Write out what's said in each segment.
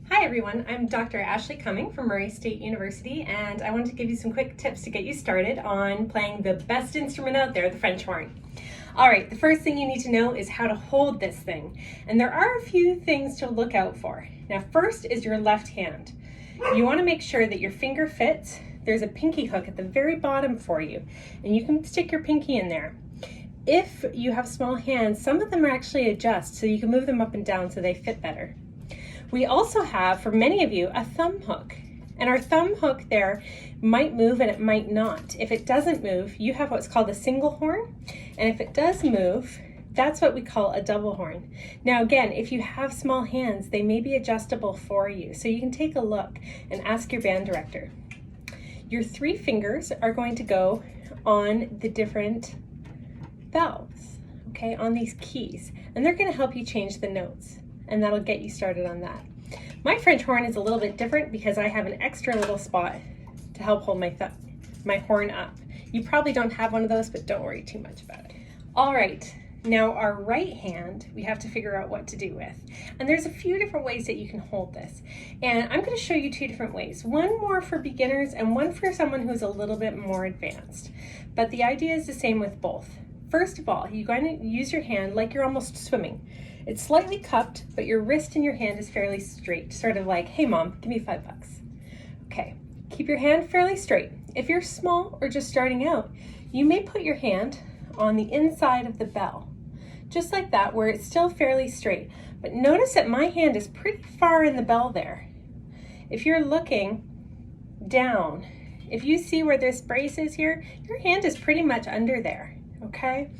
Hi everyone, I'm Dr. Ashley Cumming from Murray State University, and I wanted to give you some quick tips to get you started on playing the best instrument out there, the French horn. All right, the first thing you need to know is how to hold this thing, and there are a few things to look out for. Now, first is your left hand. You want to make sure that your finger fits. There's a pinky hook at the very bottom for you, and you can stick your pinky in there. If you have small hands, some of them are actually adjust, so you can move them up and down so they fit better. We also have, for many of you, a thumb hook. And our thumb hook there might move and it might not. If it doesn't move, you have what's called a single horn. And if it does move, that's what we call a double horn. Now again, if you have small hands, they may be adjustable for you. So you can take a look and ask your band director. Your 3 fingers are going to go on the different valves, okay, on these keys. And they're going to help you change the notes. And that'll get you started on that. My French horn is a little bit different because I have an extra little spot to help hold my horn up. You probably don't have one of those, but don't worry too much about it. All right, now our right hand, we have to figure out what to do with. And there's a few different ways that you can hold this. And I'm gonna show you 2 different ways. One more for beginners and one for someone who's a little bit more advanced. But the idea is the same with both. First of all, you're going to use your hand like you're almost swimming. It's slightly cupped, but your wrist in your hand is fairly straight, sort of like, hey mom, give me $5. Okay, keep your hand fairly straight. If you're small or just starting out, you may put your hand on the inside of the bell, just like that, where it's still fairly straight. But notice that my hand is pretty far in the bell there. If you're looking down, if you see where this brace is here, your hand is pretty much under there, okay?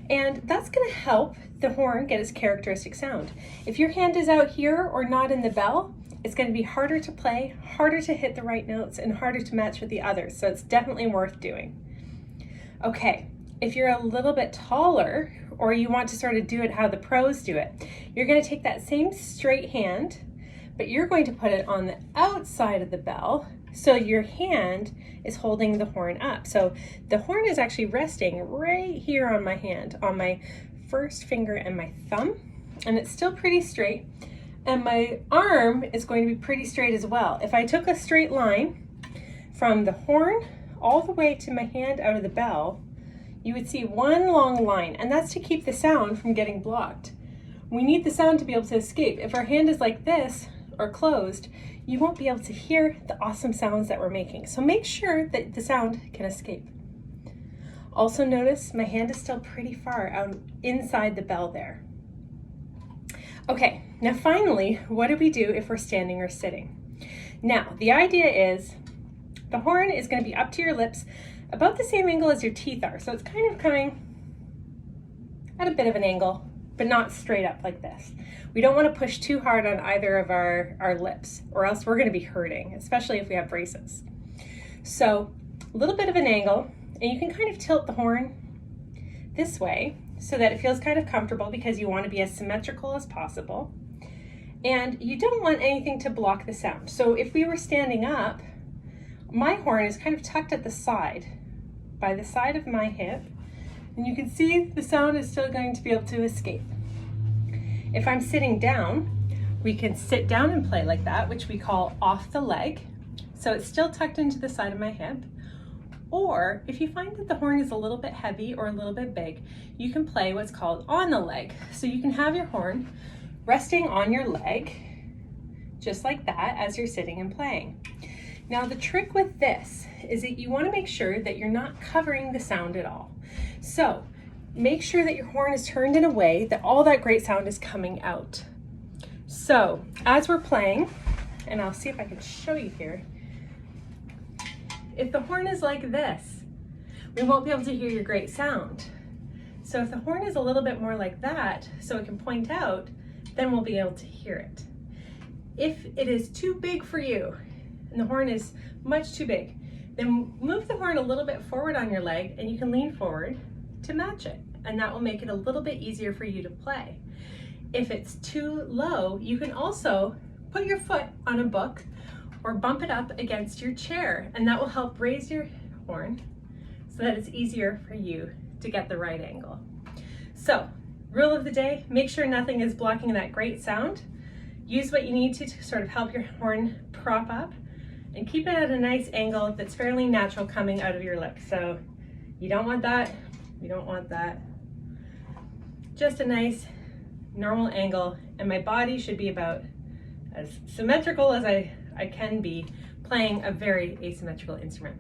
And that's going to help the horn get its characteristic sound. If your hand is out here or not in the bell, it's going to be harder to play, harder to hit the right notes, and harder to match with the others. So it's definitely worth doing. Okay, if you're a little bit taller or you want to sort of do it how the pros do it, you're going to take that same straight hand, but you're going to put it on the outside of the bell so your hand is holding the horn up. So the horn is actually resting right here on my hand, on my first finger and my thumb, and it's still pretty straight. And my arm is going to be pretty straight as well. If I took a straight line from the horn all the way to my hand out of the bell, you would see one long line, and that's to keep the sound from getting blocked. We need the sound to be able to escape. If our hand is like this or closed, you won't be able to hear the awesome sounds that we're making. So make sure that the sound can escape. Also notice my hand is still pretty far out inside the bell there. Okay, now finally, what do we do if we're standing or sitting? Now, the idea is the horn is going to be up to your lips about the same angle as your teeth are. So it's kind of coming at a bit of an angle, but not straight up like this. We don't want to push too hard on either of our lips, or else we're going to be hurting, especially if we have braces. So a little bit of an angle, and you can kind of tilt the horn this way so that it feels kind of comfortable because you want to be as symmetrical as possible. And you don't want anything to block the sound. So if we were standing up, my horn is kind of tucked at the side, by the side of my hip, and you can see the sound is still going to be able to escape. If I'm sitting down, we can sit down and play like that, which we call off the leg. So it's still tucked into the side of my hip. Or if you find that the horn is a little bit heavy or a little bit big, you can play what's called on the leg. So you can have your horn resting on your leg, just like that, as you're sitting and playing. Now the trick with this is that you want to make sure that you're not covering the sound at all. So make sure that your horn is turned in a way that all that great sound is coming out. So as we're playing, and I'll see if I can show you here, if the horn is like this, we won't be able to hear your great sound. So if the horn is a little bit more like that, so it can point out, then we'll be able to hear it. If it is too big for you, and the horn is much too big, then move the horn a little bit forward on your leg and you can lean forward to match it. And that will make it a little bit easier for you to play. If it's too low, you can also put your foot on a book or bump it up against your chair, and that will help raise your horn so that it's easier for you to get the right angle. So, rule of the day, make sure nothing is blocking that great sound. use what you need to sort of help your horn prop up, and keep it at a nice angle that's fairly natural coming out of your lip. So you don't want that, you don't want that. Just a nice normal angle, and my body should be about as symmetrical as I can be playing a very asymmetrical instrument.